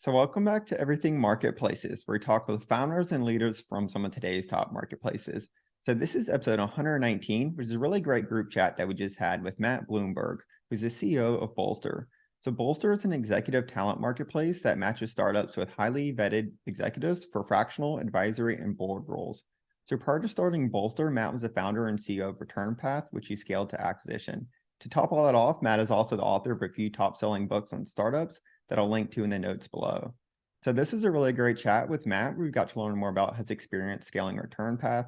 So, welcome back to Everything Marketplaces, where we talk with founders and leaders from some of today's top marketplaces. So, this is episode 119, which is a really great group chat that we just had with Matt Blumberg, who's the CEO of Bolster. So, Bolster is an executive talent marketplace that matches startups with highly vetted executives for fractional, advisory, and board roles. So, prior to starting Bolster, Matt was the founder and CEO of Return Path, which he scaled to acquisition. To top all that off, Matt is also the author of a few top selling books on startups that I'll link to in the notes below. So this is a really great chat with Matt. We got to learn more about his experience scaling Return Path,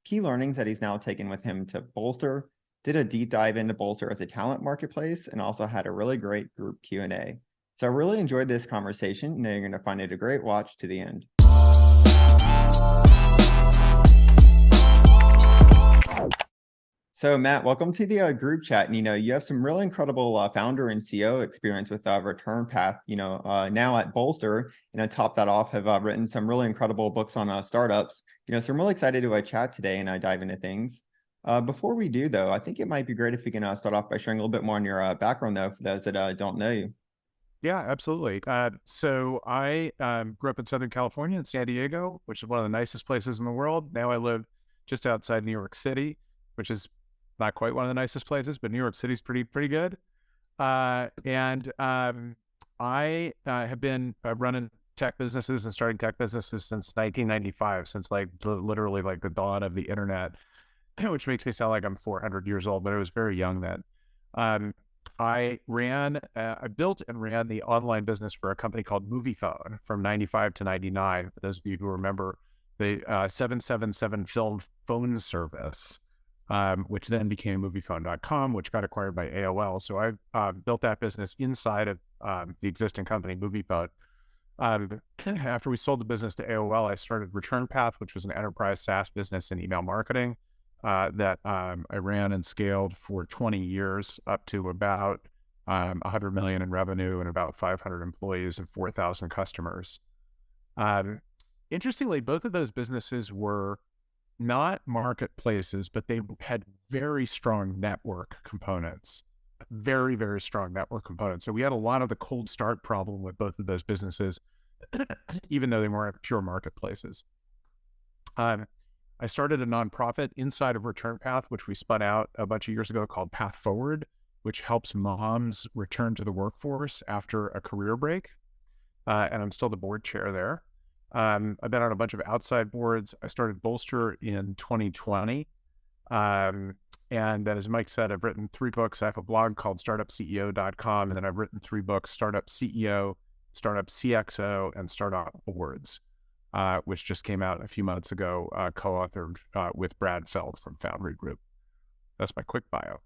key learnings that he's now taken with him to Bolster, did a deep dive into Bolster as a talent marketplace, and also had a really great group Q&A. So I really enjoyed this conversation, and you're going to find it a great watch to the end. So Matt, welcome to the group chat. And you have some really incredible founder and CEO experience with Return Path. Now at Bolster, top that off, have written some really incredible books on startups. So I'm really excited to chat today and dive into things. Before we do, though, I think it might be great if we can start off by sharing a little bit more on your background, though, for those that don't know you. Yeah, absolutely. So I grew up in Southern California in San Diego, which is one of the nicest places in the world. Now I live just outside New York City, which is not quite one of the nicest places, but New York City's pretty good. And I have been running tech businesses and starting tech businesses since 1995, since literally like the dawn of the internet, which makes me sound like I'm 400 years old, but I was very young then. I built and ran the online business for a company called MoviePhone from 95 to 99. For those of you who remember the 777 film phone service, which then became MoviePhone.com, which got acquired by AOL. So I built that business inside of the existing company, MoviePhone. After we sold the business to AOL, I started Return Path, which was an enterprise SaaS business in email marketing that I ran and scaled for 20 years up to about 100 million in revenue and about 500 employees and 4,000 customers. Interestingly, both of those businesses were not marketplaces, but they had very strong network components, very, very strong network components. So we had a lot of the cold start problem with both of those businesses, even though they weren't pure marketplaces. I started a nonprofit inside of Return Path, which we spun out a bunch of years ago called Path Forward, which helps moms return to the workforce after a career break. And I'm still the board chair there. I've been on a bunch of outside boards. I started Bolster in 2020. And then, as Mike said, I've written 3 books. I have a blog called startupceo.com. And then I've written 3 books, Startup CEO, Startup CXO, and Startup Boards, which just came out a few months ago, co-authored with Brad Feld from Foundry Group. That's my quick bio.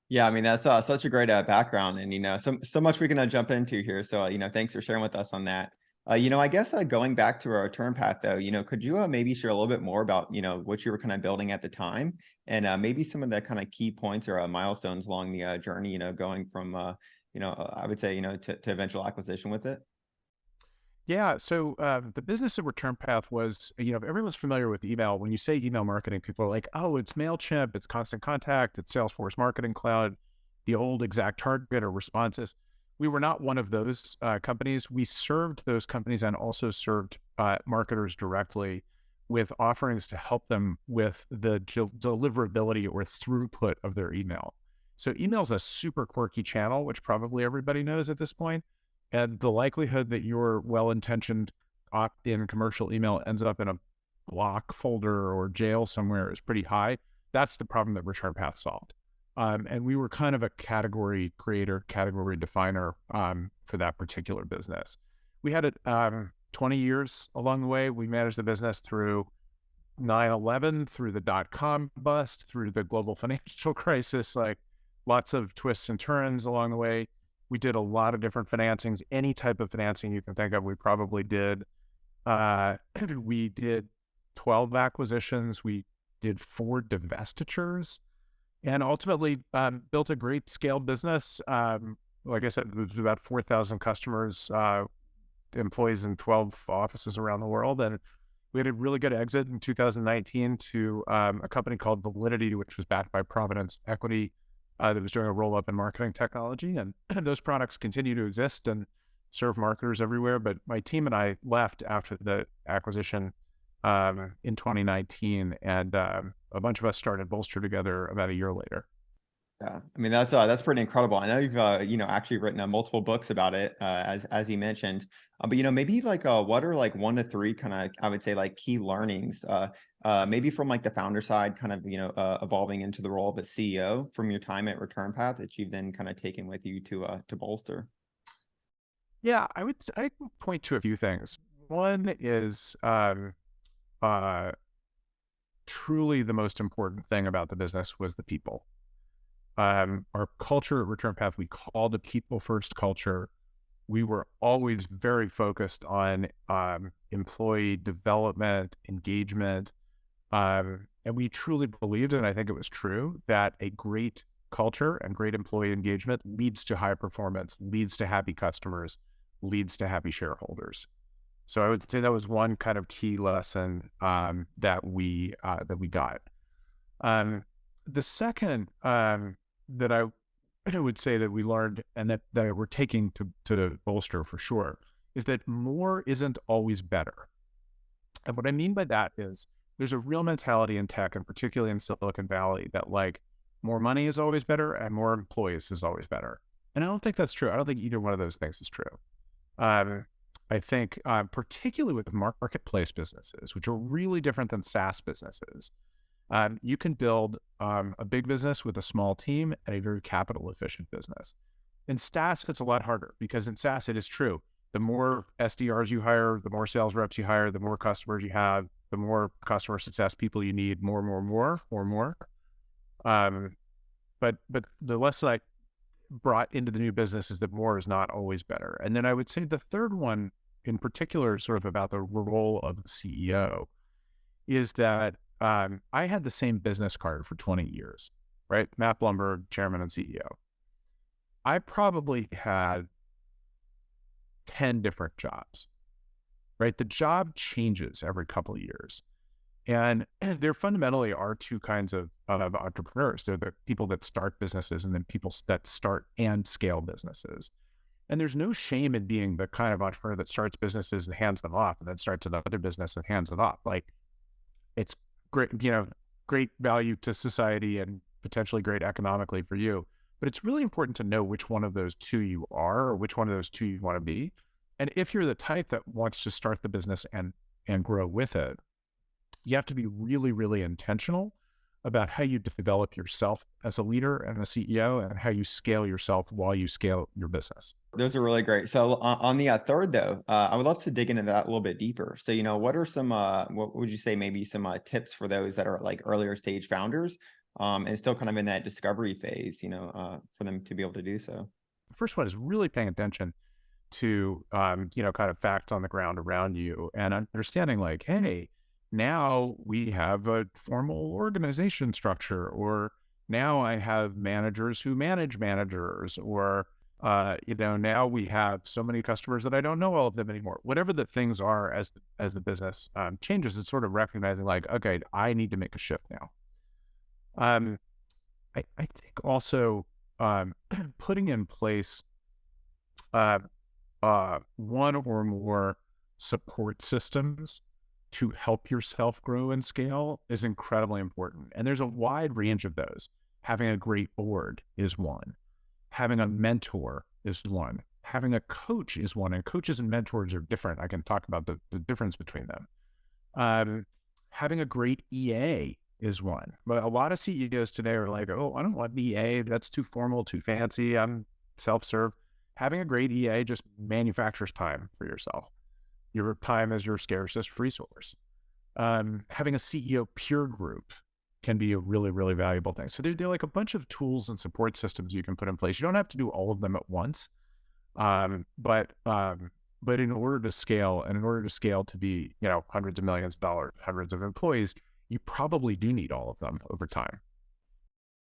Yeah, I mean, that's such a great background, and so much we can jump into here. So thanks for sharing with us on that. I guess going back to our Return Path, though, could you maybe share a little bit more about what you were kind of building at the time, and maybe some of the kind of key points or milestones along the journey, going from I would say to eventual acquisition with it. Yeah, so the business of Return Path was, if everyone's familiar with email, when you say email marketing, people are like, oh, it's MailChimp, it's Constant Contact, it's Salesforce Marketing Cloud, the old Exact Target or Responses. We were not one of those companies. We served those companies and also served marketers directly with offerings to help them with the deliverability or throughput of their email. So email is a super quirky channel, which probably everybody knows at this point. And the likelihood that your well-intentioned opt-in commercial email ends up in a block folder or jail somewhere is pretty high. That's the problem that Return Path solved. And we were kind of a category creator, category definer for that particular business. We had it 20 years along the way. We managed the business through 9/11, through the dot-com bust, through the global financial crisis, like lots of twists and turns along the way. We did a lot of different financings, any type of financing you can think of, we probably did. We did 12 acquisitions. We did 4 divestitures, and ultimately built a great scaled business. Like I said, it was about 4,000 customers, employees in 12 offices around the world. And we had a really good exit in 2019 to a company called Validity, which was backed by Providence Equity, that was doing a roll-up in marketing technology. And those products continue to exist and serve marketers everywhere. But my team and I left after the acquisition in 2019, and a bunch of us started Bolster together about a year later. Yeah, I mean that's pretty incredible. I know you've actually written multiple books about it, as you mentioned. But maybe like what are like 1 to 3 kind of, I would say, like key learnings, maybe from like the founder side, kind of evolving into the role of a CEO from your time at Return Path that you've then kind of taken with you to Bolster. Yeah, I can point to a few things. One is uh, truly the most important thing about the business was the people. Our culture at Return Path, we called a people first culture. We were always very focused on employee development, engagement, and we truly believed, and I think it was true, that a great culture and great employee engagement leads to high performance, leads to happy customers, leads to happy shareholders. So I would say that was one kind of key lesson that we got. Um, the second that I would say that we learned, and that we're taking to the Bolster for sure, is that more isn't always better. And what I mean by that is there's a real mentality in tech, and particularly in Silicon Valley, that like more money is always better and more employees is always better. And I don't think that's true. I don't think either one of those things is true. Um, I think, particularly with marketplace businesses, which are really different than SaaS businesses, you can build a big business with a small team and a very capital efficient business. In SaaS, it's a lot harder because in SaaS, it is true. The more SDRs you hire, the more sales reps you hire, the more customers you have, the more customer success people you need, more. Um, but the lesson I brought into the new business is that more is not always better. And then I would say the third one in particular, sort of about the role of the CEO, is that I had the same business card for 20 years, right? Matt Blumberg, chairman and CEO. I probably had 10 different jobs, right? The job changes every couple of years. And there fundamentally are two kinds of entrepreneurs. They're the people that start businesses and then people that start and scale businesses. And there's no shame in being the kind of entrepreneur that starts businesses and hands them off and then starts another business and hands it off. Like it's great, great value to society and potentially great economically for you. But it's really important to know which one of those two you are or which one of those two you want to be. And if you're the type that wants to start the business and grow with it, you have to be really, really intentional about how you develop yourself as a leader and a CEO and how you scale yourself while you scale your business. Those are really great. So on the third though, I would love to dig into that a little bit deeper. So, what are some, what would you say, maybe some tips for those that are like earlier stage founders, and still kind of in that discovery phase, for them to be able to do so? The first one is really paying attention to, kind of facts on the ground around you and understanding like, hey, now we have a formal organization structure, or now I have managers who manage managers, or, now we have so many customers that I don't know all of them anymore. Whatever the things are as the business changes, it's sort of recognizing like, okay, I need to make a shift now. Um, I think also putting in place uh, one or more support systems to help yourself grow and scale is incredibly important. And there's a wide range of those. Having a great board is one. Having a mentor is one. Having a coach is one. And coaches and mentors are different. I can talk about the difference between them. Having a great EA is one. But a lot of CEOs today are like, oh, I don't want an EA. That's too formal, too fancy. I'm self-serve. Having a great EA just manufactures time for yourself. Your time is your scarcest resource. Having a CEO peer group can be a really, really valuable thing. So they're like a bunch of tools and support systems you can put in place. You don't have to do all of them at once, but in order to scale, and in order to scale to be, hundreds of millions of dollars, hundreds of employees, you probably do need all of them over time.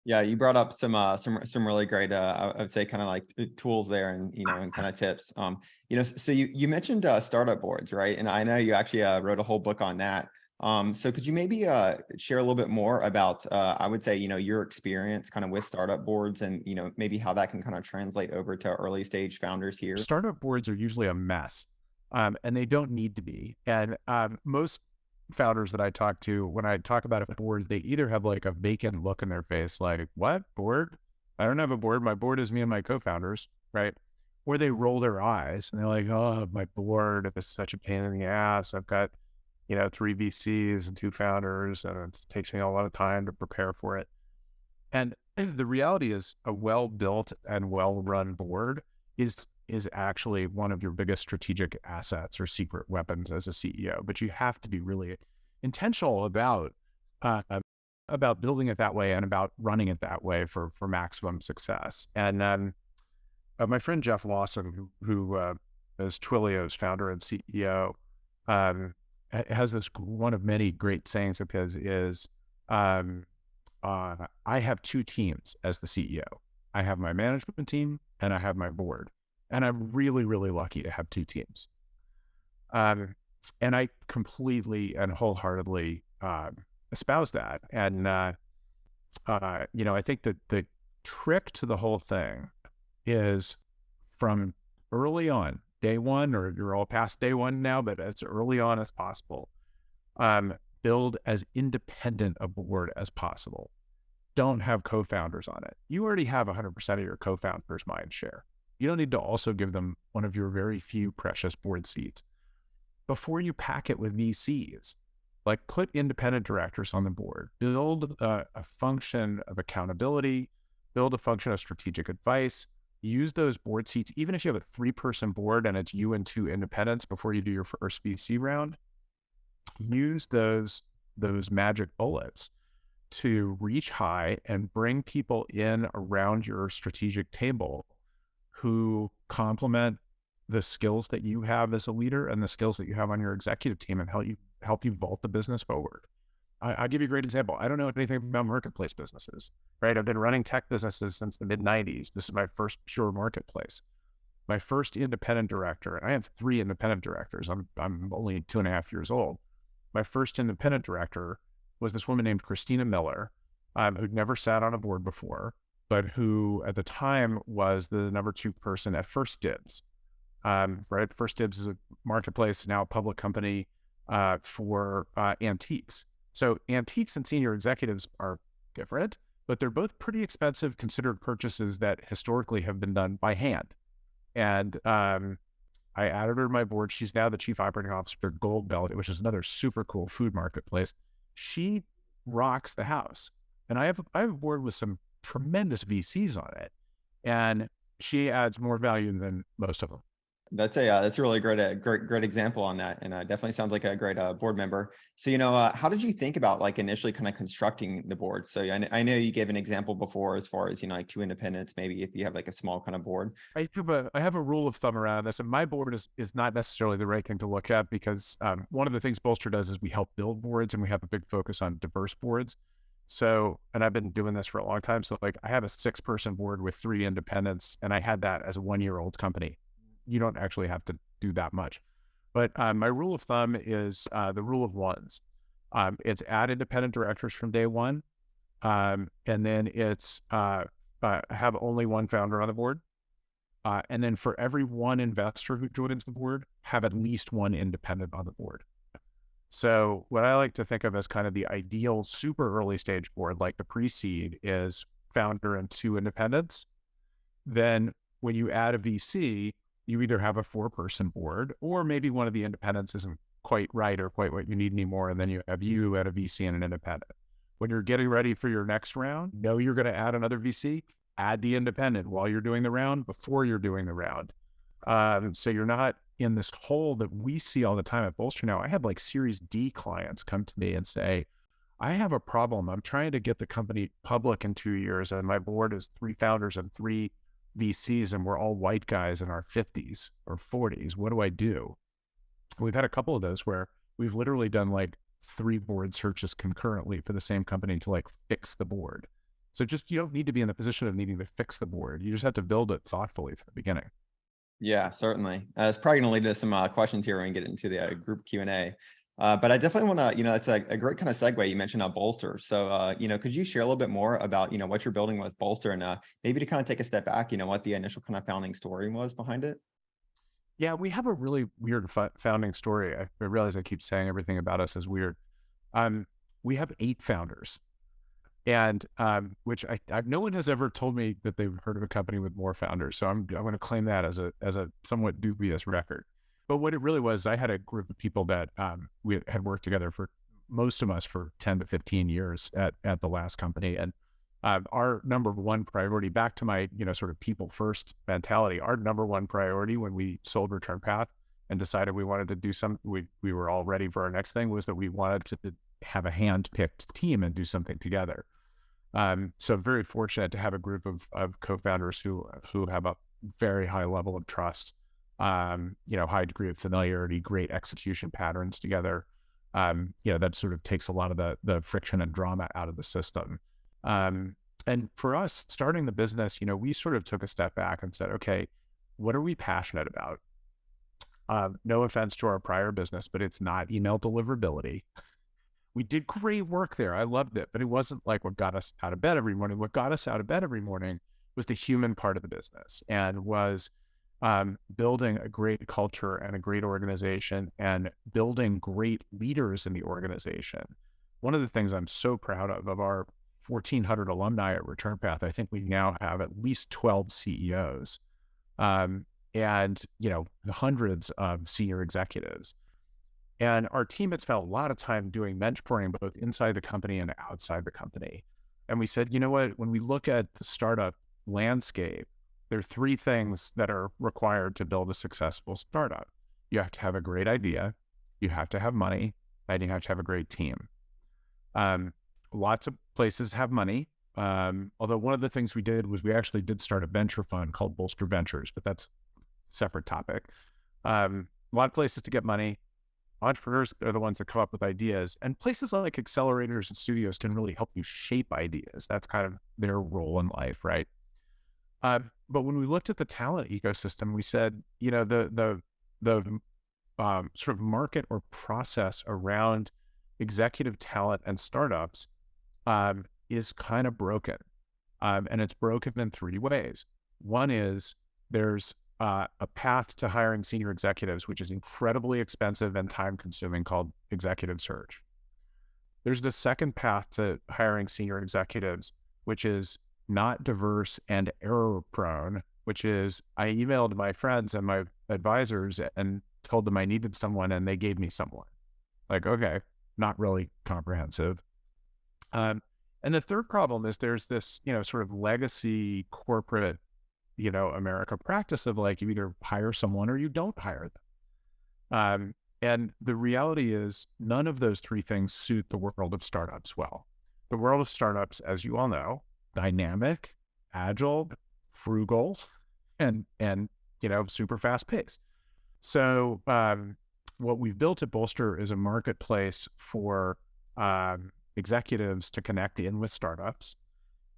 Yeah, you brought up some really great, I would say, kind of like tools there, and and kind of tips. So you mentioned startup boards, right? And I know you actually wrote a whole book on that. So could you maybe share a little bit more about, I would say, your experience kind of with startup boards and, maybe how that can kind of translate over to early stage founders here? Startup boards are usually a mess, and they don't need to be. And most founders that I talk to, when I talk about a board, they either have like a vacant look in their face, like, what, board? I don't have a board. My board is me and my co-founders, right? Or they roll their eyes and they're like, oh, my board is such a pain in the ass. I've got, 3 VCs and 2 founders, and it takes me a lot of time to prepare for it. And the reality is a well-built and well-run board is actually one of your biggest strategic assets or secret weapons as a CEO. But you have to be really intentional uh, building it that way and about running it that way for maximum success. And my friend Jeff Lawson, who is Twilio's founder and CEO, has this one of many great sayings of his is, I have 2 teams as the CEO. I have my management team and I have my board. And I'm really, really lucky to have 2 teams. And I completely and wholeheartedly espouse that. And, I think that the trick to the whole thing is from early on, day one, or you're all past day one now, but as early on as possible, build as independent a board as possible. Don't have co-founders on it. You already have 100% of your co-founders' mind share. You don't need to also give them one of your very few precious board seats. Before you pack it with VCs, like put independent directors on the board, build a function of accountability, build a function of strategic advice, use those board seats, even if you have a 3-person board and it's you and 2 independents before you do your first VC round, use those magic bullets to reach high and bring people in around your strategic table who complement the skills that you have as a leader and the skills that you have on your executive team and help you vault the business forward. I'll give you a great example. I don't know anything about marketplace businesses, right? I've been running tech businesses since the mid-90s. This is my first pure marketplace. My first independent director, and I have 3 independent directors. I'm only 2.5 years old. My first independent director was this woman named Christina Miller, who'd never sat on a board before, but who at the time was the number 2 person at First Dibs. Right? First Dibs is a marketplace, now a public company for antiques. So antiques and senior executives are different, but they're both pretty expensive considered purchases that historically have been done by hand. And I added her to my board. She's now the chief operating officer for Gold Belt, which is another super cool food marketplace. She rocks the house. And I have a board with some tremendous VCs on it. And she adds more value than most of them. That's a really great example on that, and definitely sounds like a great board member. So how did you think about like initially kind of constructing the board? So I know you gave an example before as far as like 2 independents, maybe if you have like a small kind of board. I have a rule of thumb around this, and my board is not necessarily the right thing to look at because one of the things Bolster does is we help build boards, and we have a big focus on diverse boards. So, and I've been doing this for a long time. So like I have a 6-person board with 3 independents, and I had that as a 1-year-old company. You don't actually have to do that much. But my rule of thumb is the rule of ones. It's add independent directors from day one. And then it's have only 1 founder on the board. And then for every 1 investor who joins the board, have at least 1 independent on the board. So what I like to think of as kind of the ideal super early stage board, like the pre-seed, is founder and 2 independents. Then when you add a VC, you either have a 4-person board, or maybe one of the independents isn't quite right or quite what you need anymore. And then you have you at a VC and an independent. When you're getting ready for your next round, you're going to add another VC, add the independent while you're doing the round, before you're doing the round. So you're not in this hole that we see all the time at Bolster now. I have like Series D clients come to me and say, I have a problem. I'm trying to get the company public in 2 years, and my board is 3 founders and 3 VCs, and we're all white guys in our 50s or 40s. What do I do? We've had a couple of those where we've literally done like 3 board searches concurrently for the same company to like fix the board. So you don't need to be in the position of needing to fix the board. You just have to build it thoughtfully from the beginning. Yeah, certainly. It's probably going to lead to some questions here when we get into the group Q&A. But I definitely want to, it's a great kind of segue. You mentioned Bolster. So, could you share a little bit more about, what you're building with Bolster and maybe to kind of take a step back, what the initial kind of founding story was behind it? Yeah, we have a really weird founding story. I realize I keep saying everything about us is weird. Um, we have 8 founders, and which no one has ever told me that they've heard of a company with more founders. So I'm going to claim that as a somewhat dubious record. But what it really was, I had a group of people that we had worked together for, most of us, for 10 to 15 years at the last company, and our number one priority, back to my sort of people first mentality, our number one priority when we sold Return Path and decided we wanted to do we were all ready for our next thing, was that we wanted to have a hand-picked team and do something together. So very fortunate to have a group of co-founders who have a very high level of trust, high degree of familiarity, great execution patterns together. That sort of takes a lot of the friction and drama out of the system. And for us, starting the business, we sort of took a step back and said, okay, what are we passionate about? No offense to our prior business, but it's not email deliverability. We did great work there. I loved it, but it wasn't like what got us out of bed every morning. What got us out of bed every morning was the human part of the business, and was building a great culture and a great organization and building great leaders in the organization. One of the things I'm so proud of our 1,400 alumni at Return Path, I think we now have at least 12 CEOs, and hundreds of senior executives. And our team had spent a lot of time doing mentoring both inside the company and outside the company. And we said, you know what, when we look at the startup landscape, there are 3 things that are required to build a successful startup. You have to have a great idea, you have to have money, and you have to have a great team. Lots of places have money. Although one of the things we did was we actually did start a venture fund called Bolster Ventures, but that's a separate topic. A lot of places to get money. Entrepreneurs are the ones that come up with ideas, and places like accelerators and studios can really help you shape ideas. That's kind of their role in life, right? But when we looked at the talent ecosystem, we said, the sort of market or process around executive talent and startups is kind of broken. And it's broken in 3 ways. One is there's a path to hiring senior executives, which is incredibly expensive and time consuming, called executive search. There's the second path to hiring senior executives, which is not diverse and error prone, which is I emailed my friends and my advisors and told them I needed someone and they gave me someone. Like, okay, not really comprehensive. And the third problem is there's this, sort of legacy corporate, America practice of like, you either hire someone or you don't hire them. And the reality is none of those 3 things suit the world of startups well. The world of startups, as you all know, dynamic, agile, frugal, and super fast paced. So what we've built at Bolster is a marketplace for executives to connect in with startups.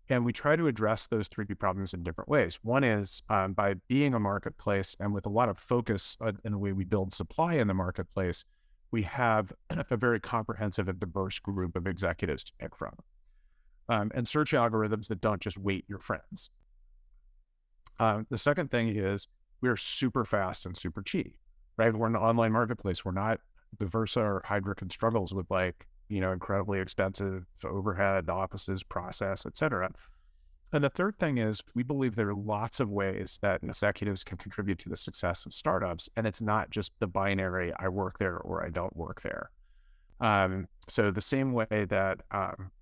And we try to address those 3 problems in different ways. One is by being a marketplace and with a lot of focus in the way we build supply in the marketplace, we have a very comprehensive and diverse group of executives to pick from. And search algorithms that don't just weight your friends. The second thing is we're super fast and super cheap, right? We're an online marketplace. We're not Diversa or Heidrick and struggles with incredibly expensive overhead, offices, process, et cetera. And the third thing is we believe there are lots of ways that executives can contribute to the success of startups. And it's not just the binary, I work there or I don't work there. So the same way that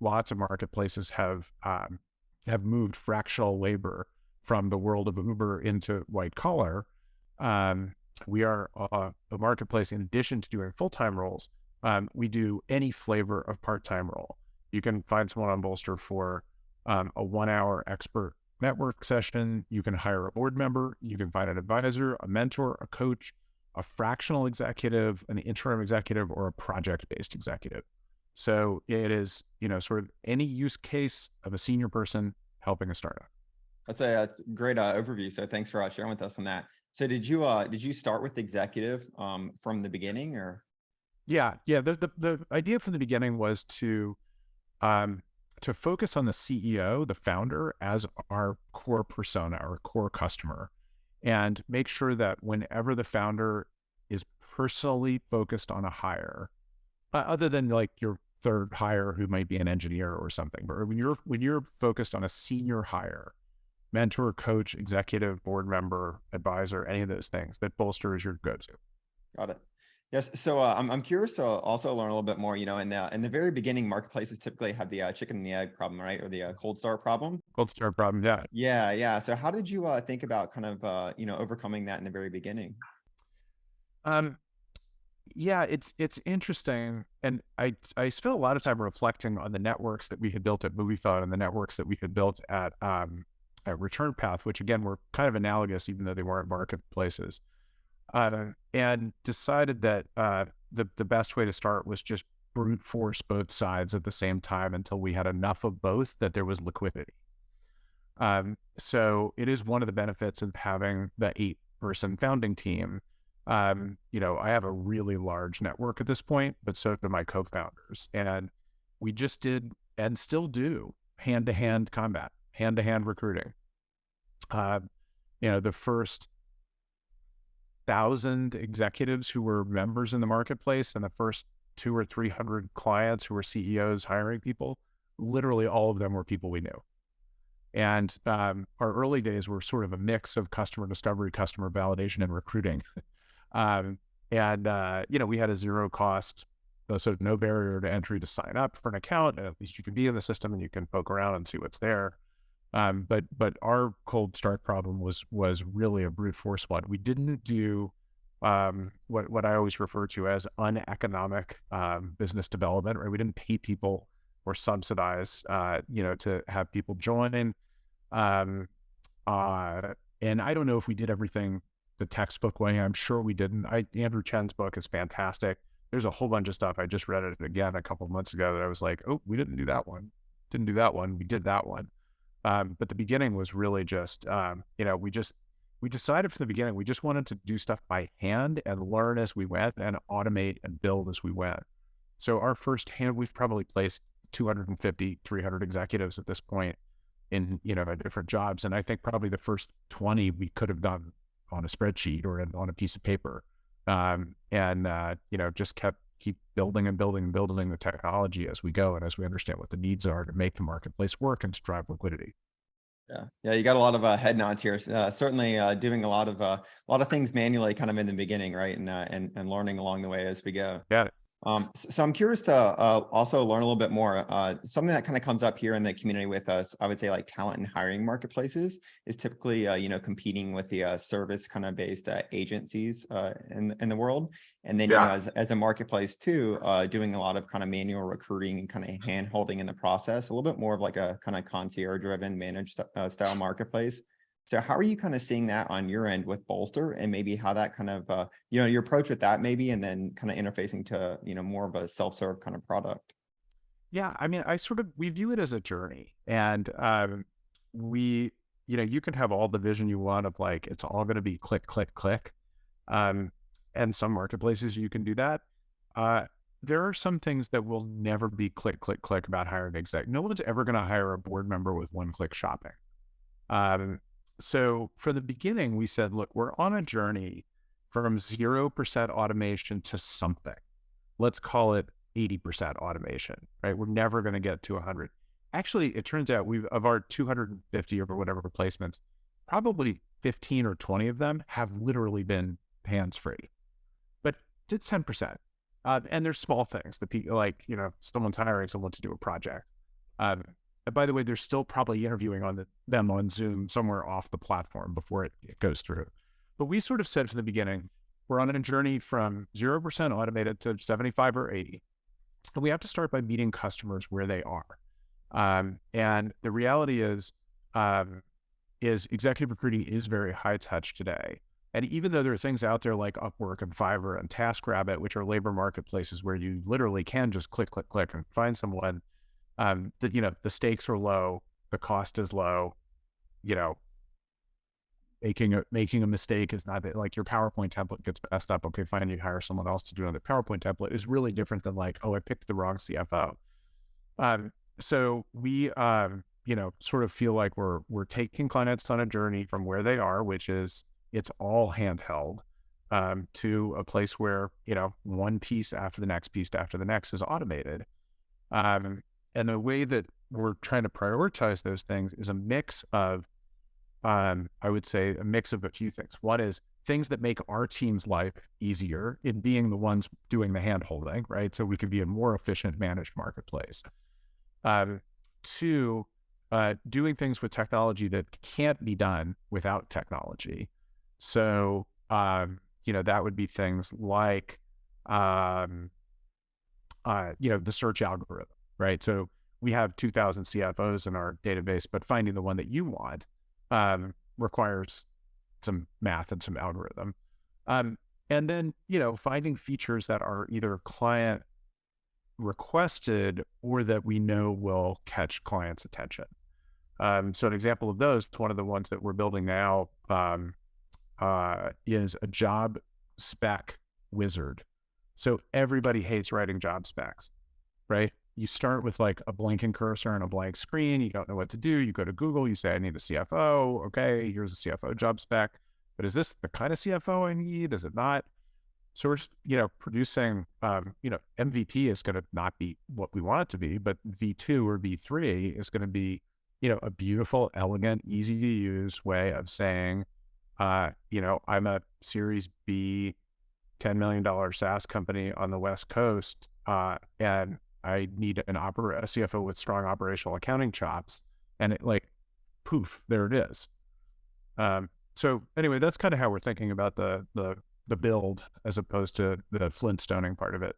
lots of marketplaces have moved fractional labor from the world of Uber into white collar, we are a marketplace. In addition to doing full-time roles, we do any flavor of part-time role. You can find someone on Bolster for a 1-hour expert network session. You can hire a board member. You can find an advisor, a mentor, a coach, a fractional executive, an interim executive, or a project-based executive. So it is, sort of any use case of a senior person helping a startup. That's a great overview. So thanks for sharing with us on that. So did you start with executive from the beginning, or? Yeah, yeah. The idea from the beginning was um, to focus on the CEO, the founder, as our core persona, our core customer, and make sure that whenever the founder is personally focused on a hire, other than like your third hire who might be an engineer or something, but when you're focused on a senior hire, mentor, coach, executive, board member, advisor, any of those things, that Bolster is your go-to. Got it. Yes. So I'm curious to also learn a little bit more. In the very beginning, marketplaces typically have the chicken and the egg problem, right, or the cold start problem. Gold star problem, yeah. Yeah, yeah. So how did you think about kind of overcoming that in the very beginning? Um, yeah, it's interesting, and I spent a lot of time reflecting on the networks that we had built at MoviePhone and the networks that we had built at Return Path, which again were kind of analogous, even though they weren't marketplaces. And decided that the best way to start was just brute force both sides at the same time until we had enough of both that there was liquidity. So it is one of the benefits of having the 8-person founding team. I have a really large network at this point, but so do my co-founders. And we just did and still do hand-to-hand combat, hand-to-hand recruiting. Uh, the first 1,000 executives who were members in the marketplace and the first 200 or 300 clients who were CEOs hiring people, literally all of them were people we knew. And our early days were sort of a mix of customer discovery, customer validation, and recruiting. um, we had a zero cost, sort of no barrier to entry to sign up for an account. And at least you can be in the system and you can poke around and see what's there. But our cold start problem was really a brute force one. We didn't do what I always refer to as uneconomic business development, right? We didn't pay people or subsidize, to have people join. Um, and I don't know if we did everything the textbook way. I'm sure we didn't. Andrew Chen's book is fantastic. There's a whole bunch of stuff. I just read it again a couple of months ago that I was like, oh, we didn't do that one. Didn't do that one. We did that one. But the beginning was really just, we decided from the beginning, we just wanted to do stuff by hand and learn as we went and automate and build as we went. So our first hand, we've probably placed 250, 300 executives at this point in, different jobs. And I think probably the first 20 we could have done on a spreadsheet or on a piece of paper. Just keep building and building and building the technology as we go and as we understand what the needs are to make the marketplace work and to drive liquidity. Yeah, yeah, you got a lot of head nods here. Certainly doing a lot of things manually, kind of in the beginning, right, and learning along the way as we go. Yeah. So I'm curious to also learn a little bit more. Something that kind of comes up here in the community with us, I would say, like talent and hiring marketplaces is typically, competing with the service kind of based agencies in the world. And then, Yeah. as a marketplace too, doing a lot of kind of manual recruiting and kind of hand holding in the process, a little bit more of like a kind of concierge driven managed style marketplace. So how are you kind of seeing that on your end with Bolster, and maybe how that kind of, your approach with that maybe, and then kind of interfacing to, more of a self-serve kind of product? Yeah. I mean, we view it as a journey, and we, you can have all the vision you want of like, it's all going to be click, click, click. Um, and some marketplaces you can do that. There are some things that will never be click, click, click about hiring an exec. No one's ever going to hire a board member with one-click shopping. So from the beginning, we said, look, we're on a journey from 0% automation to something. Let's call it 80% automation, right? We're never going to get to 100. Actually, it turns out of our 250 or whatever replacements, probably 15 or 20 of them have literally been hands-free, but it's 10%. And there's small things that people like, someone's hiring someone to do a project. And by the way, they're still probably interviewing them on Zoom somewhere off the platform before it goes through. But we sort of said from the beginning, we're on a journey from 0% automated to 75 or 80. And we have to start by meeting customers where they are. And the reality is executive recruiting is very high touch today. And even though there are things out there like Upwork and Fiverr and TaskRabbit, which are labor marketplaces where you literally can just click, click, click and find someone, the stakes are low, the cost is low, you know, making a mistake is not like your PowerPoint template gets messed up. Okay, fine, you hire someone else to do another PowerPoint template is really different than like, oh, I picked the wrong CFO. So we, sort of feel like we're taking clients on a journey from where they are, which is it's all handheld, to a place where, one piece after the next piece after the next is automated. And the way that we're trying to prioritize those things is a mix of, I would say a mix of a few things. One is things that make our team's life easier in being the ones doing the hand holding, right? So we can be a more efficient managed marketplace. Two, doing things with technology that can't be done without technology. So, that would be things like, the search algorithm, right? So we have 2,000 CFOs in our database, but finding the one that you want requires some math and some algorithm. And then, finding features that are either client requested or that we know will catch clients' attention. So an example of those, one of the ones that we're building now is a job spec wizard. So everybody hates writing job specs, right? You start with like a blinking cursor and a blank screen. You don't know what to do. You go to Google, you say, I need a CFO. Okay, here's a CFO job spec. But is this the kind of CFO I need? Is it not? So we're just, producing, MVP is going to not be what we want it to be, but V2 or V3 is going to be, a beautiful, elegant, easy to use way of saying, I'm a Series B $10 million SaaS company on the West Coast, and I need a CFO with strong operational accounting chops. And it like, poof, there it is. So anyway, that's kind of how we're thinking about the build as opposed to the Flintstoning part of it.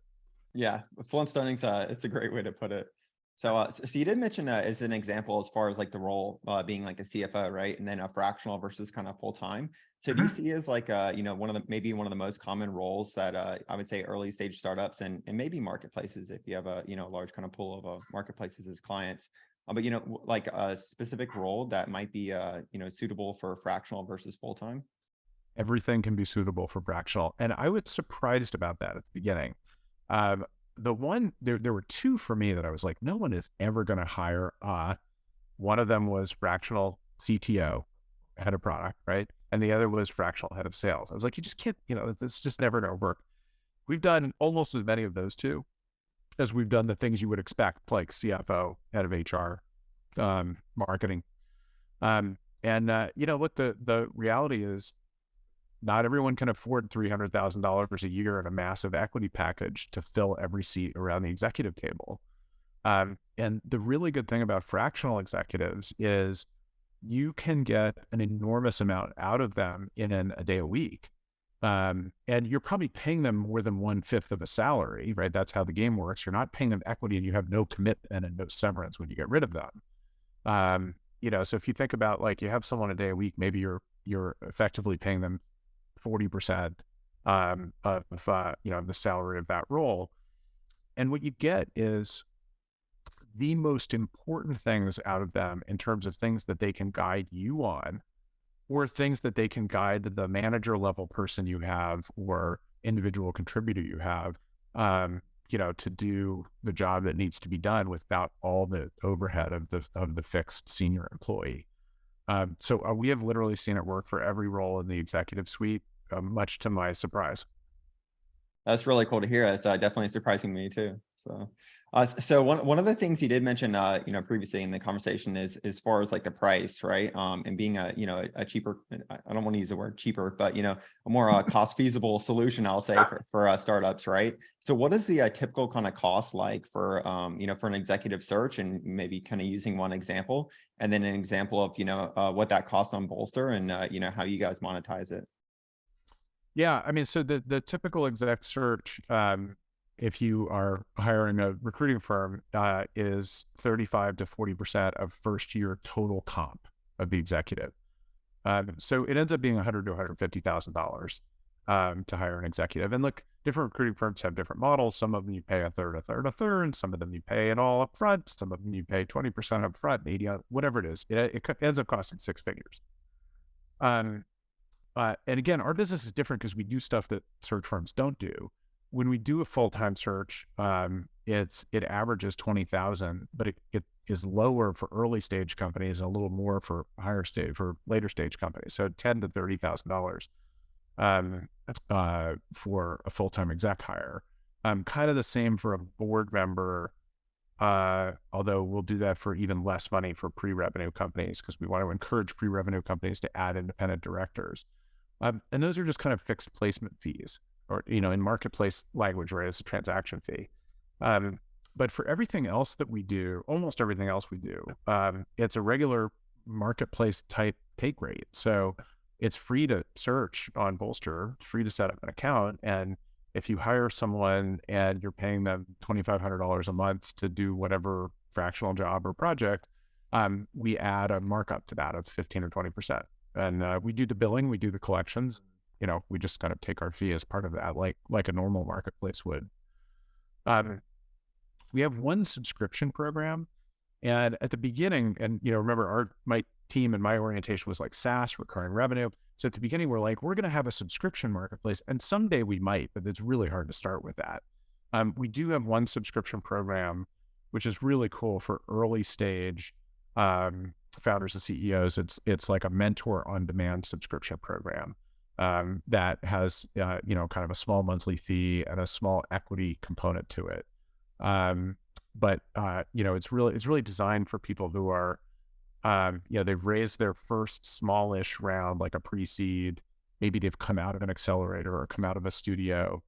Yeah, Flintstoning, it's a great way to put it. So you did mention as an example as far as like the role being like a CFO, right? And then a fractional versus kind of full time. So do you see as like one of the most common roles that I would say early stage startups and maybe marketplaces, if you have a large kind of pool of marketplaces as clients, but like a specific role that might be suitable for fractional versus full time? Everything can be suitable for fractional. And I was surprised about that at the beginning. The one, there were two for me that I was like, no one is ever going to hire. One of them was fractional CTO, head of product, right? And the other was fractional head of sales. I was like, you just can't, this just never going to work. We've done almost as many of those two as we've done the things you would expect, like CFO, head of HR, marketing. What the reality is, not everyone can afford $300,000 a year in a massive equity package to fill every seat around the executive table. And the really good thing about fractional executives is you can get an enormous amount out of them in a day a week. And you're probably paying them more than 1/5 of a salary, right? That's how the game works. You're not paying them equity and you have no commitment and no severance when you get rid of them. So if you think about like you have someone a day a week, maybe you're effectively paying them 40% of the salary of that role. And what you get is the most important things out of them in terms of things that they can guide you on, or things that they can guide the manager level person you have or individual contributor you have, to do the job that needs to be done without all the overhead of the fixed senior employee. So we have literally seen it work for every role in the executive suite, much to my surprise. That's really cool to hear. It's definitely surprising me too. So one of the things you did mention, previously in the conversation is as far as like the price, right? And being a cheaper, I don't want to use the word cheaper, but a more cost feasible solution, I'll say for startups, right? So what is the typical kind of cost like for for an executive search, and maybe kind of using one example, and then an example of what that costs on Bolster, and how you guys monetize it. Yeah, I mean, so the typical exec search, if you are hiring a recruiting firm, is 35 to 40% of first year total comp of the executive. So it ends up being $100,000 to $150,000 to hire an executive. And look, different recruiting firms have different models. Some of them you pay a third, a third, a third, and some of them you pay it all up front. Some of them you pay 20% up front, 80, whatever it is. It ends up costing six figures. and again, our business is different because we do stuff that search firms don't do. When we do a full-time search, it averages 20,000, but it is lower for early stage companies, and a little more for later stage companies. So $10,000 to $30,000 for a full-time exec hire. Kind of the same for a board member, although we'll do that for even less money for pre-revenue companies because we want to encourage pre-revenue companies to add independent directors. And those are just kind of fixed placement fees, or, in marketplace language, right? It's a transaction fee. But for everything else that we do, almost everything else we do, it's a regular marketplace type take rate. So it's free to search on Bolster, free to set up an account. And if you hire someone and you're paying them $2,500 a month to do whatever fractional job or project, we add a markup to that of 15 or 20%. And we do the billing, we do the collections. We just kind of take our fee as part of that, like a normal marketplace would. We have one subscription program, and at the beginning, and remember, my team and my orientation was like SaaS, recurring revenue. So at the beginning, we're like, we're going to have a subscription marketplace, and someday we might, but it's really hard to start with that. We do have one subscription program, which is really cool for early stage founders and CEOs. It's like a mentor on demand subscription program that has kind of a small monthly fee and a small equity component to it. But it's really designed for people who are they've raised their first smallish round, like a pre-seed. Maybe they've come out of an accelerator or come out of a studio,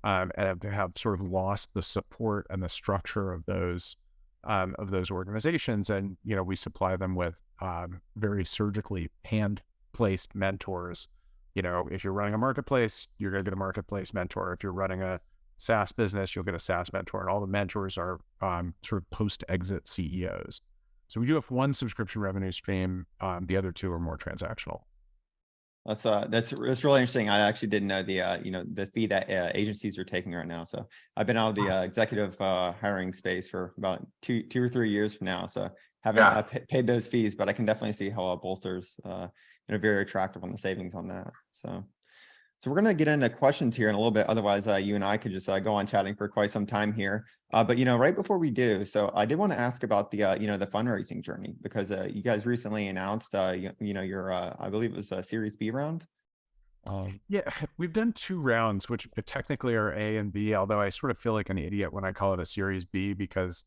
and have sort of lost the support and the structure of those organizations. And we supply them with very surgically hand-placed mentors. If you're running a marketplace, you're going to get a marketplace mentor. If you're running a SaaS business, you'll get a SaaS mentor, and all the mentors are sort of post-exit CEOs. So we do have one subscription revenue stream. The other two are more transactional. That's really interesting. I actually didn't know the fee that agencies are taking right now. So I've been out of the executive hiring space for about two or 3 years from now. So haven't paid those fees, but I can definitely see how Bolster's very attractive on the savings on that. So we're going to get into questions here in a little bit. Otherwise, you and I could just go on chatting for quite some time here. But right before we do, so I did want to ask about the the fundraising journey, because you guys recently announced your I believe it was a Series B round. Yeah, we've done 2 rounds, which technically are A and B. Although I sort of feel like an idiot when I call it a Series B, because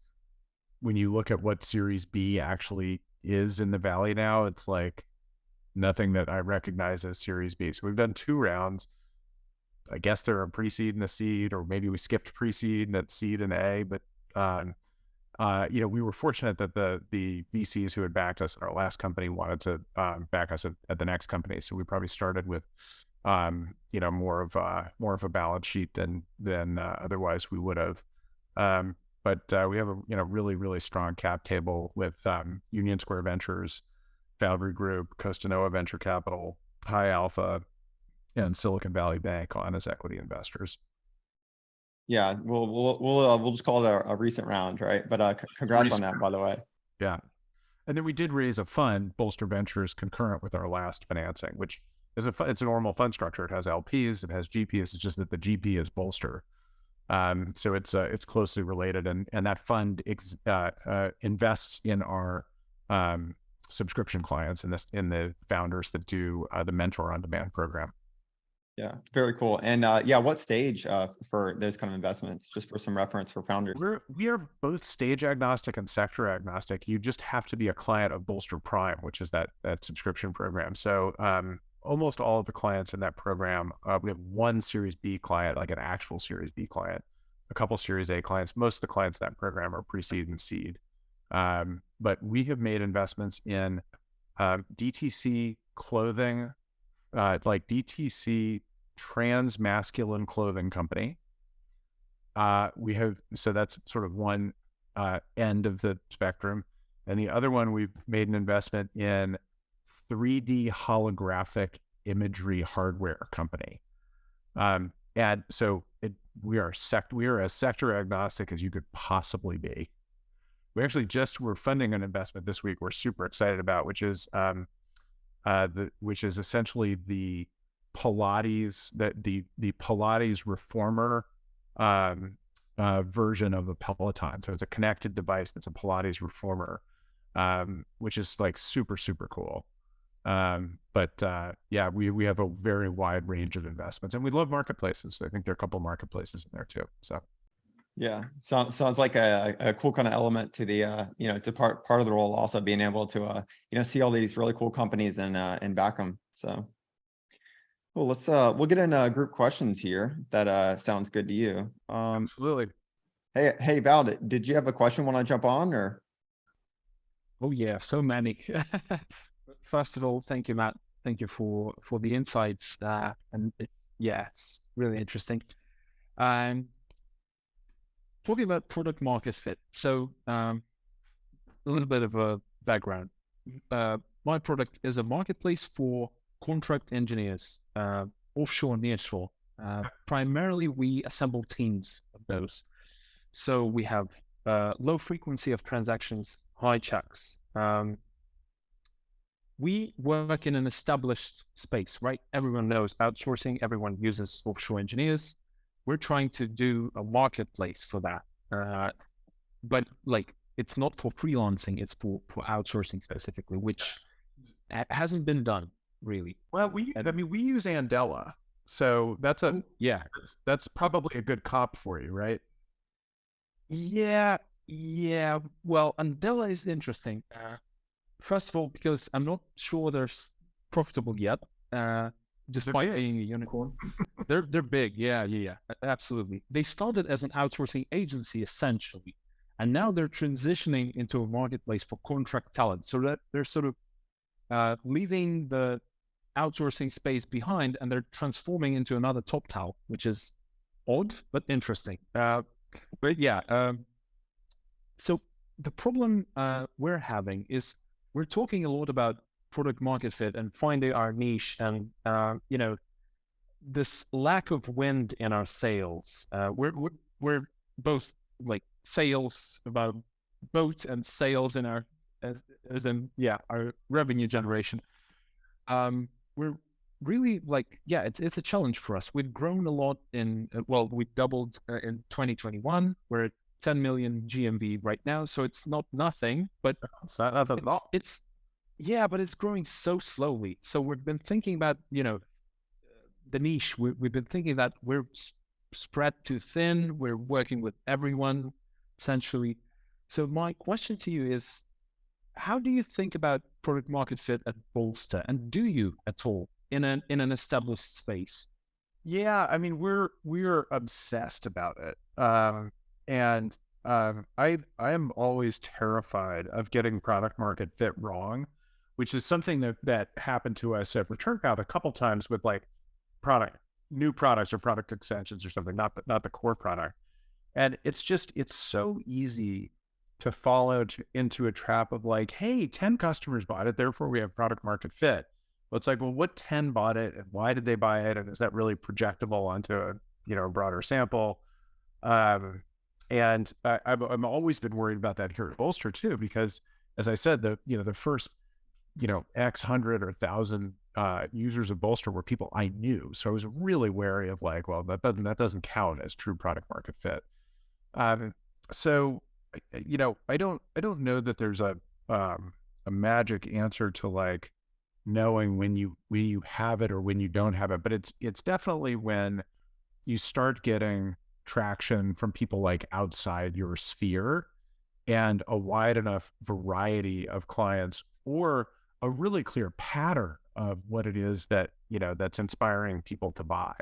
when you look at what Series B actually is in the Valley now, it's like nothing that I recognize as Series B. So we've done 2 rounds. I guess they're a pre-seed and a seed, or maybe we skipped pre-seed and it's seed and A. But we were fortunate that the VCs who had backed us at our last company wanted to back us at the next company. So we probably started with more of a balance sheet than otherwise we would have. But we have a really, really strong cap table with Union Square Ventures, Foundry Group, Costa Noa Venture Capital, High Alpha, and Silicon Valley Bank on as equity investors. Yeah, we'll just call it a recent round, right? But congrats on that, by the way. Yeah, and then we did raise a fund, Bolster Ventures, concurrent with our last financing, which is it's a normal fund structure. It has LPs, it has GPs. It's just that the GP is Bolster. So it's closely related, and that fund invests in our subscription clients, in the founders that do the mentor on demand program. Yeah, very cool. And what stage for those kind of investments, just for some reference for founders? We are both stage agnostic and sector agnostic. You just have to be a client of Bolster Prime, which is that subscription program. So almost all of the clients in that program, we have one Series B client, like an actual Series B client, a couple Series A clients. Most of the clients in that program are pre-seed and seed. But we have made investments in DTC clothing, like DTC trans masculine clothing company. So that's sort of one end of the spectrum. And the other one, we've made an investment in 3D holographic imagery hardware company. And so we are as sector agnostic as you could possibly be. We actually we're funding an investment this week we're super excited about, which is essentially the Pilates, the Pilates reformer version of a Peloton. So it's a connected device that's a Pilates reformer, which is like super, super cool. Yeah, we have a very wide range of investments, and we love marketplaces. I think there are a couple of marketplaces in there too. So Yeah, sounds like a cool kind of element to the to part of the role, also being able to see all these really cool companies and back them. So well, we'll get into group questions here. That sounds good to you. absolutely. Hey Val, did you have a question? Want to jump on or? Oh yeah, so many. First of all, thank you, Matt. Thank you for the insights. And it's really interesting. Um, Talking about product market fit. So a little bit of a background. My product is a marketplace for contract engineers, offshore and nearshore. Primarily, we assemble teams of those. So we have low frequency of transactions, high checks. We work in an established space, right? Everyone knows outsourcing, everyone uses offshore engineers. We're trying to do a marketplace for that. But like, it's not for freelancing, it's for outsourcing specifically, which hasn't been done really. Well, we use Andela, so that's Yeah. that's probably a good cop for you, right? Yeah. Well, Andela is interesting. First of all, because I'm not sure they're profitable yet, despite being a unicorn. They're big, yeah, absolutely. They started as an outsourcing agency essentially, and now they're transitioning into a marketplace for contract talent. So that they're sort of leaving the outsourcing space behind, and they're transforming into another top towel, which is odd but interesting. But yeah, so the problem we're having is we're talking a lot about product market fit and finding our niche, and this lack of wind in our sales. We're both like sales about boats and sales in our as in our revenue generation. We're really like it's a challenge for us. We've grown a lot in we doubled in 2021. We're at 10 million GMV right now, so it's not nothing, but It's not nothing at all. it's but it's growing so slowly. So we've been thinking about the niche. We've been thinking that we're spread too thin. We're working with everyone essentially. So my question to you is, how do you think about product market fit at Bolster, and do you at all in an established space? Yeah, I mean we're obsessed about it, and I am always terrified of getting product market fit wrong, which is something that happened to us at Return Path a couple times with like new products or product extensions or something, not the core product, and it's so easy to fall into a trap of like, hey, 10 customers bought it, therefore we have product market fit. Well, it's like, well, what 10 bought it and why did they buy it? And is that really projectable onto a broader sample? And I'm always been worried about that here at Bolster too, because as I said, the first, X hundred or thousand users of Bolster were people I knew. So I was really wary of like, well, that doesn't count as true product market fit. So I don't know that there's a magic answer to like knowing when you have it or when you don't have it, but it's definitely when you start getting traction from people like outside your sphere and a wide enough variety of clients, or a really clear pattern of what it is that that's inspiring people to buy.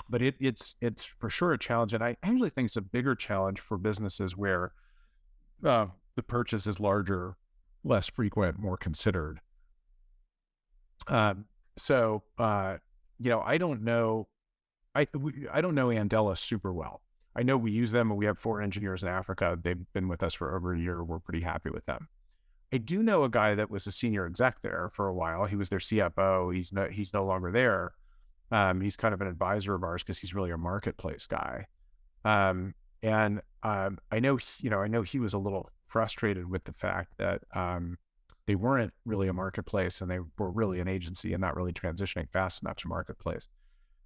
But it's for sure a challenge, and I actually think it's a bigger challenge for businesses where the purchase is larger, less frequent, more considered. I don't know. I don't know Andela super well. I know we use them, and we have 4 engineers in Africa. They've been with us for over a year. We're pretty happy with them. I do know a guy that was a senior exec there for a while. He was their CFO. He's no longer there. He's kind of an advisor of ours because he's really a marketplace guy. I know he was a little frustrated with the fact that they weren't really a marketplace and they were really an agency and not really transitioning fast enough to marketplace.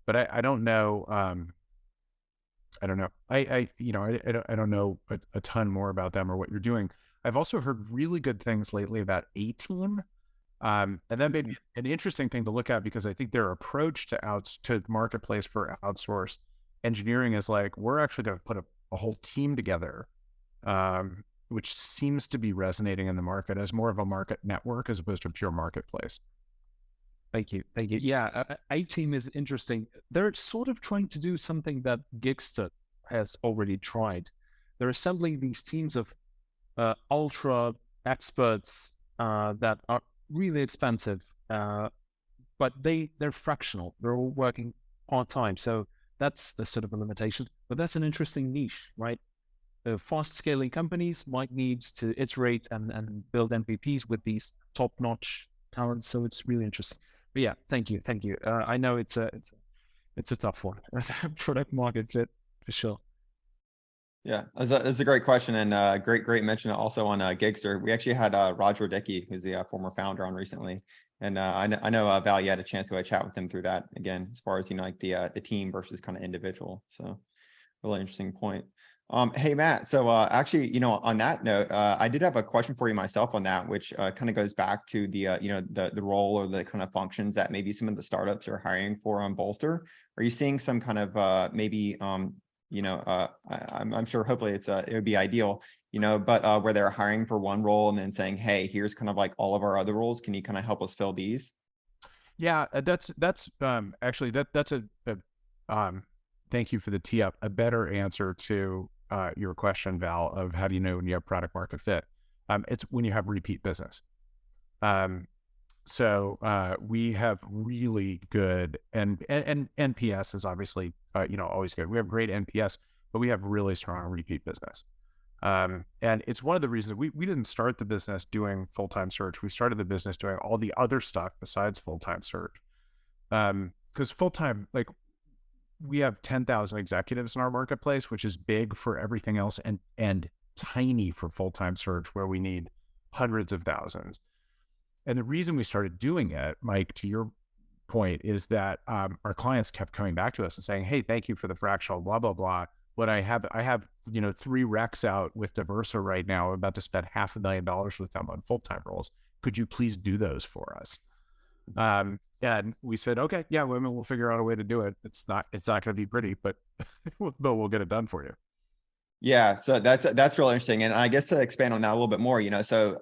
But I don't know. I don't know. I don't know a ton more about them or what you're doing. I've also heard really good things lately about A-Team. And that may be an interesting thing to look at, because I think their approach to marketplace for outsourced engineering is like, we're actually going to put a whole team together, which seems to be resonating in the market as more of a market network as opposed to a pure marketplace. Thank you. Thank you. Yeah, A-Team is interesting. They're sort of trying to do something that Gigster has already tried. They're assembling these teams of ultra experts that are really expensive, but they're fractional. They're all working part-time. So that's the sort of a limitation. But that's an interesting niche, right? Fast scaling companies might need to iterate and build MVPs with these top-notch talents. So it's really interesting. But yeah, thank you. I know it's a tough one. Product market fit for sure. Yeah, that's a great question, and great mention also on Gigster. We actually had Roger Dickey, who's the former founder, on recently, and I know Val, you had a chance to chat with him through that again, as far as like the team versus kind of individual. So really interesting point. Hey Matt, so actually, on that note, I did have a question for you myself on that, which kind of goes back to the the role or the kind of functions that maybe some of the startups are hiring for on Bolster. Are you seeing some kind of maybe I'm sure hopefully it would be ideal, but where they're hiring for one role and then saying, hey, here's kind of like all of our other roles, can you kind of help us fill these? Yeah, that's actually that's a thank you for the tee up. A better answer to your question, Val, of how do you know when you have product market fit? It's when you have repeat business. So we have really good, and NPS is obviously always good. We have great NPS, but we have really strong repeat business. And it's one of the reasons we didn't start the business doing full-time search. We started the business doing all the other stuff besides full-time search. Because full-time, like, we have 10,000 executives in our marketplace, which is big for everything else and tiny for full-time search, where we need hundreds of thousands. And the reason we started doing it, Mike, to your point, is that our clients kept coming back to us and saying, hey, thank you for the fractional, blah, blah, blah. What I have 3 recs out with Diversa right now. I'm about to spend $500,000 with them on full-time roles. Could you please do those for us? And we said, okay, yeah, we'll figure out a way to do it. It's not going to be pretty, but we'll get it done for you. Yeah, so that's really interesting, and I guess to expand on that a little bit more, so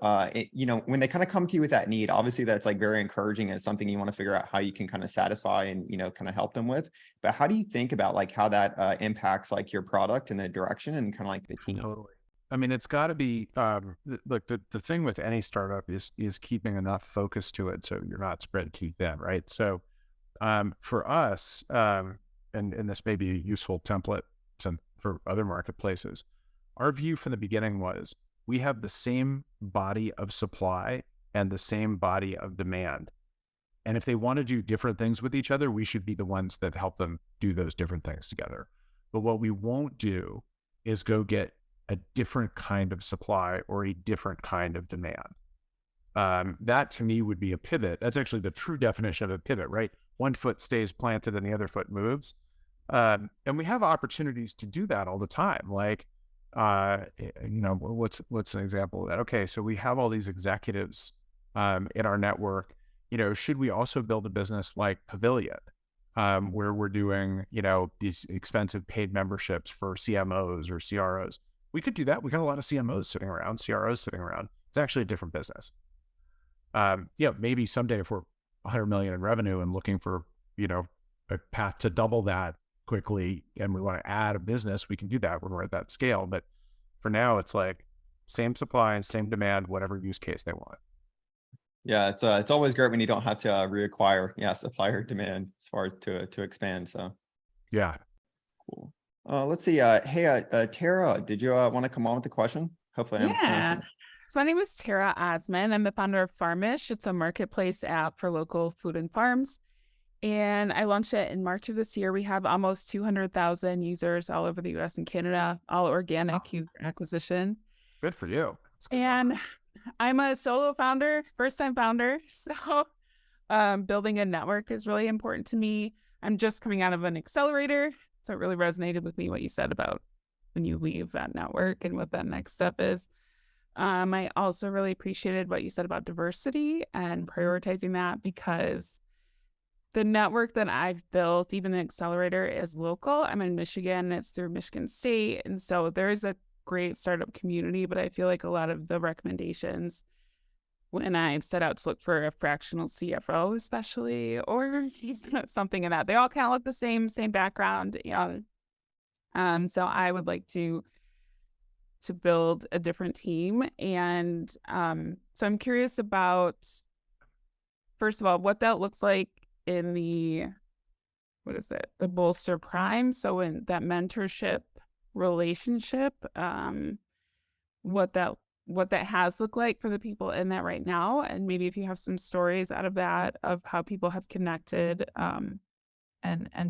when they kind of come to you with that need, obviously that's like very encouraging and it's something you want to figure out how you can kind of satisfy and kind of help them with. But how do you think about like how that impacts like your product and the direction and kind of like the team? Totally. I mean, it's got to be look, the thing with any startup is keeping enough focus to it so you're not spread too thin, right? So for us, and this may be a useful template for other marketplaces, our view from the beginning was we have the same body of supply and the same body of demand. And if they want to do different things with each other, we should be the ones that help them do those different things together. But what we won't do is go get a different kind of supply or a different kind of demand. That to me would be a pivot. That's actually the true definition of a pivot, right? One foot stays planted and the other foot moves. And we have opportunities to do that all the time. Like, what's an example of that? Okay, so we have all these executives in our network. Should we also build a business like Pavilion, where we're doing, these expensive paid memberships for CMOs or CROs? We could do that. We got a lot of CMOs sitting around, CROs sitting around. It's actually a different business. Maybe someday if we're 100 million in revenue and looking for, a path to double that quickly, and we want to add a business, we can do that when we're at that scale. But for now, it's like same supply and same demand, whatever use case they want. Yeah, it's always great when you don't have to reacquire supplier demand as far as to expand. So yeah, cool. Let's see. Hey, Tara, did you want to come on with a question? Hopefully, I'm pronouncing it. So my name is Tara Osman. I'm the founder of Farmish. It's a marketplace app for local food and farms. And I launched it in March of this year. We have almost 200,000 users all over the US and Canada, all organic user acquisition. Good for you. And I'm a solo founder, first time founder. So building a network is really important to me. I'm just coming out of an accelerator. So it really resonated with me what you said about when you leave that network and what that next step is. I also really appreciated what you said about diversity and prioritizing that, because the network that I've built, even the accelerator, is local. I'm in Michigan, it's through Michigan State. And so there is a great startup community, but I feel like a lot of the recommendations when I set out to look for a fractional CFO, especially, or something in that, they all kind of look the same background. So I would like to build a different team. And so I'm curious about, first of all, what that looks like in the, the Bolster Prime. So in that mentorship relationship, what that has looked like for the people in that right now. And maybe if you have some stories out of that, of how people have connected and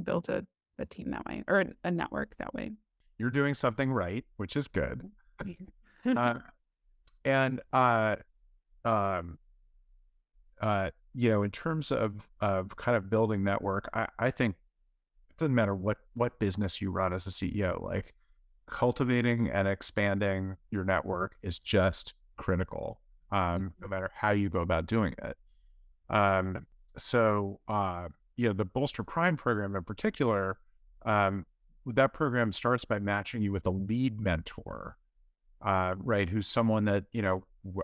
built a team that way, or a network that way. You're doing something right, which is good. In terms of kind of building network, I think it doesn't matter what business you run as a CEO, like cultivating and expanding your network is just critical, no matter how you go about doing it. The Bolster Prime program in particular, that program starts by matching you with a lead mentor, right? Who's someone that,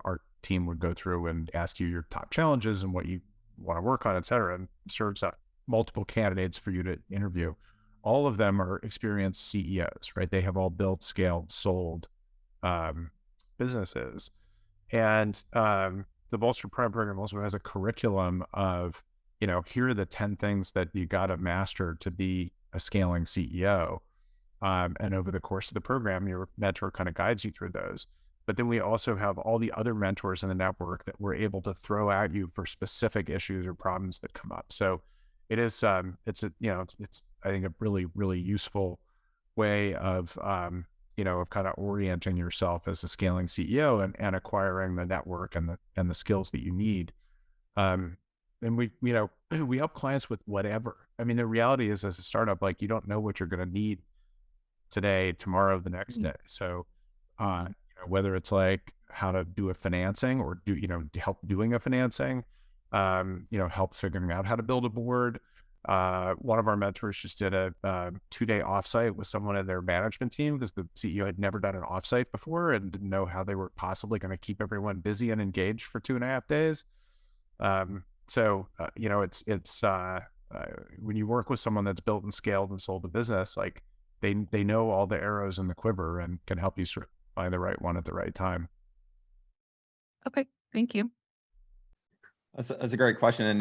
our team would go through and ask you your top challenges and what you want to work on, et cetera, and serves up multiple candidates for you to interview. All of them are experienced CEOs, right? They have all built, scaled, sold businesses. And the Bolster Prime program also has a curriculum of, here are the 10 things that you got to master to be a scaling CEO. And over the course of the program, your mentor kind of guides you through those. But then we also have all the other mentors in the network that we're able to throw at you for specific issues or problems that come up. So it is, it's I think a really, really useful way of, of kind of orienting yourself as a scaling CEO and acquiring the network and the skills that you need. And we help clients with whatever. I mean, the reality is, as a startup, like, you don't know what you're going to need today, tomorrow, the next day. So, whether it's like how to do a financing or help doing a financing, help figuring out how to build a board. One of our mentors just did a 2-day offsite with someone in their management team because the CEO had never done an offsite before and didn't know how they were possibly going to keep everyone busy and engaged for 2.5 days. It's when you work with someone that's built and scaled and sold a business, like they know all the arrows in the quiver and can help you sort of find the right one at the right time. Okay, thank you. That's a great question. And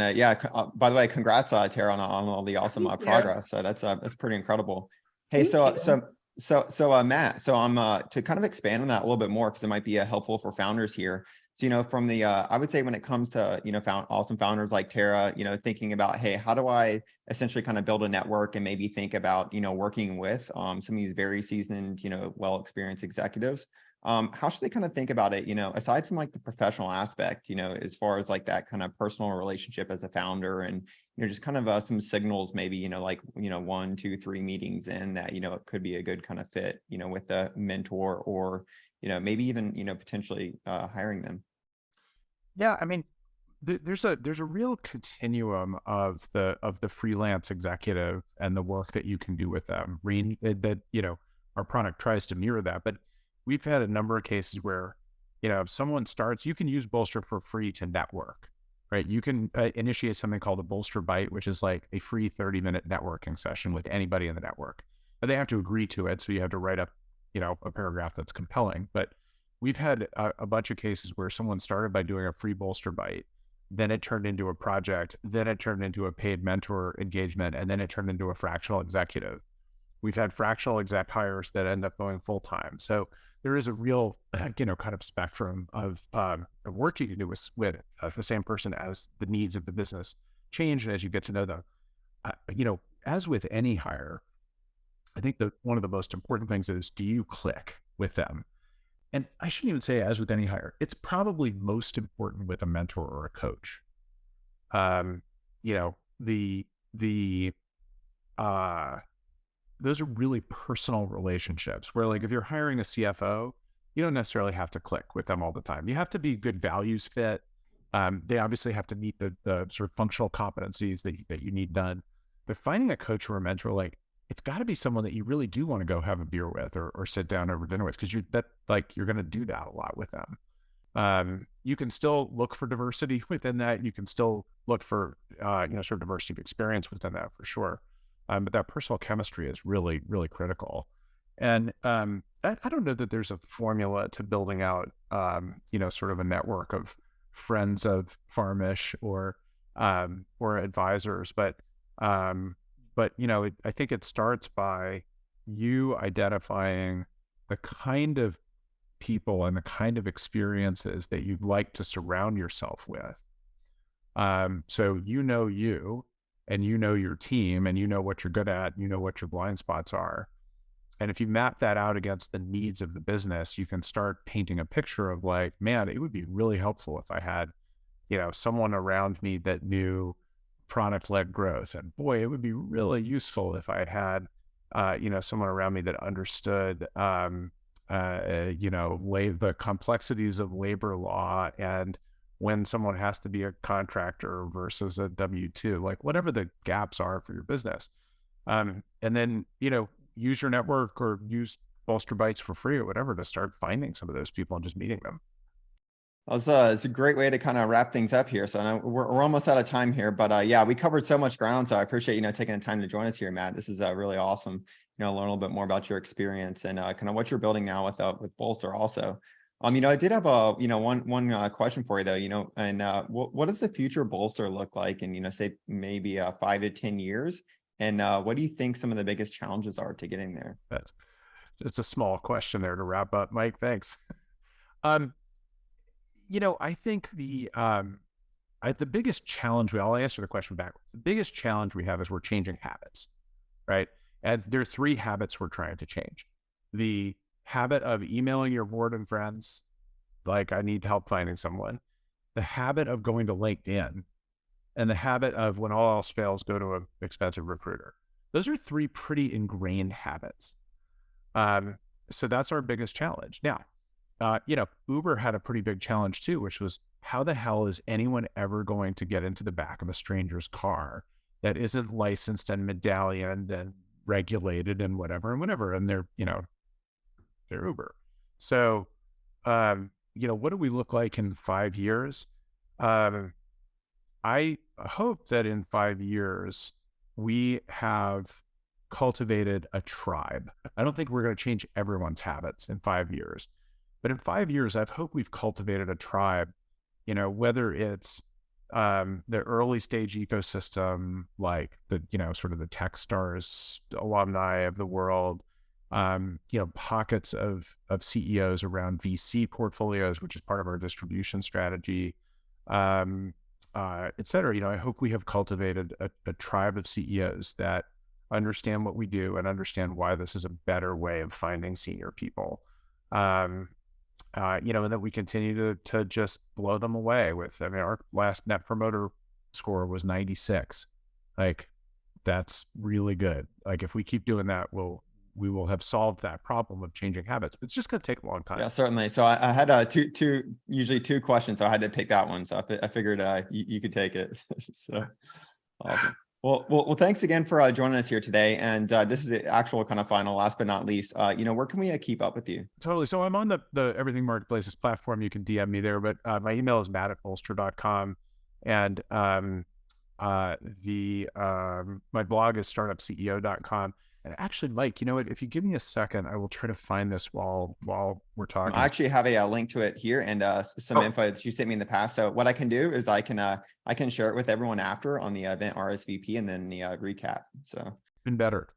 by the way, congrats, Tara, on all the awesome progress. So that's pretty incredible. Hey, Matt, so I'm to kind of expand on that a little bit more, because it might be helpful for founders here. So, from the, I would say when it comes to, awesome founders like Tara, thinking about, hey, how do I essentially kind of build a network and maybe think about, working with some of these very seasoned, well-experienced executives. How should they kind of think about it, aside from like the professional aspect, as far as like that kind of personal relationship as a founder, and, just kind of some signals, maybe, 1, 2, 3 meetings in that, it could be a good kind of fit, with the mentor, or, maybe even, potentially hiring them. Yeah, I mean, there's a real continuum of the freelance executive and the work that you can do with them. Our product tries to mirror that, but we've had a number of cases where, if someone starts, you can use Bolster for free to network, right? You can initiate something called a Bolster Bite, which is like a free 30-minute networking session with anybody in the network. And they have to agree to it, so you have to write up, a paragraph that's compelling. But we've had a bunch of cases where someone started by doing a free Bolster Bite, then it turned into a project, then it turned into a paid mentor engagement, and then it turned into a fractional executive. We've had fractional exec hires that end up going full-time. So there is a real, kind of spectrum of work you can do with the same person as the needs of the business change as you get to know them. As with any hire, I think that one of the most important things is, do you click with them? and I shouldn't even say as with any hire, it's probably most important with a mentor or a coach. You know, those are really personal relationships where, like, if you're hiring a CFO, you don't necessarily have to click with them all the time. You have to be good values fit. They obviously have to meet the sort of functional competencies that you need done. But finding a coach or a mentor, like, it's got to be someone that you really do want to go have a beer with or sit down over dinner with, because you're going to do that a lot with them. You can still look for diversity within that. You can still look for sort of diversity of experience within that, for sure. But that personal chemistry is really, really critical. And I don't know that there's a formula to building out, sort of a network of friends of Farmish or advisors, but I think it starts by you identifying the kind of people and the kind of experiences that you'd like to surround yourself with. So you and you know your team, and you know what you're good at, and you know what your blind spots are. And if you map that out against the needs of the business, you can start painting a picture of, like, man, it would be really helpful if I had, someone around me that knew product-led growth. And boy, it would be really useful if I had, someone around me that understood, the complexities of labor law, and when someone has to be a contractor versus a W-2, like whatever the gaps are for your business. And then, use your network or use Bolster Bites for free or whatever to start finding some of those people and just meeting them. It's a great way to kind of wrap things up here. So I know we're almost out of time here, but yeah, we covered so much ground. So I appreciate, taking the time to join us here, Matt. This is really awesome. Learn a little bit more about your experience and kind of what you're building now with Bolster also. I did have one question for you though, and what does the future of Bolster look like in, say maybe 5 to 10 years? And what do you think some of the biggest challenges are to getting there? It's a small question there to wrap up, Mike. Thanks. I think the biggest challenge, I'll answer the question backwards. The biggest challenge we have is we're changing habits, right? And there are 3 habits we're trying to change. The habit of emailing your board and friends, like, I need help finding someone. The habit of going to LinkedIn, and the habit of, when all else fails, go to an expensive recruiter. Those are 3 pretty ingrained habits. So that's our biggest challenge. Now, Uber had a pretty big challenge too, which was, how the hell is anyone ever going to get into the back of a stranger's car that isn't licensed and medallioned and regulated and whatever, and they're Uber. So, what do we look like in 5 years? I hope that in 5 years, we have cultivated a tribe. I don't think we're going to change everyone's habits in 5 years. But in 5 years, I hope we've cultivated a tribe, whether it's the early stage ecosystem, like the, sort of the Techstars alumni of the world, pockets of CEOs around VC portfolios, which is part of our distribution strategy, et cetera. I hope we have cultivated a tribe of CEOs that understand what we do and understand why this is a better way of finding senior people. And that we continue to just blow them away with. Our last Net Promoter score was 96. Like, that's really good. Like, if we keep doing that, we will have solved that problem of changing habits. But it's just going to take a long time. Yeah, certainly. So I had usually two questions, so I had to pick that one. So I figured you could take it. So awesome. Well, thanks again for joining us here today. And this is the actual kind of final, last but not least, where can we keep up with you? Totally. So I'm on the Everything Marketplaces platform. You can DM me there, but my email is matt@bolster.com. And my blog is startupceo.com. And actually, Mike, you know what? If you give me a second, I will try to find this while we're talking. I actually have a link to it here and some info that you sent me in the past. So what I can do is I can share it with everyone after on the event RSVP and then the recap. So been better.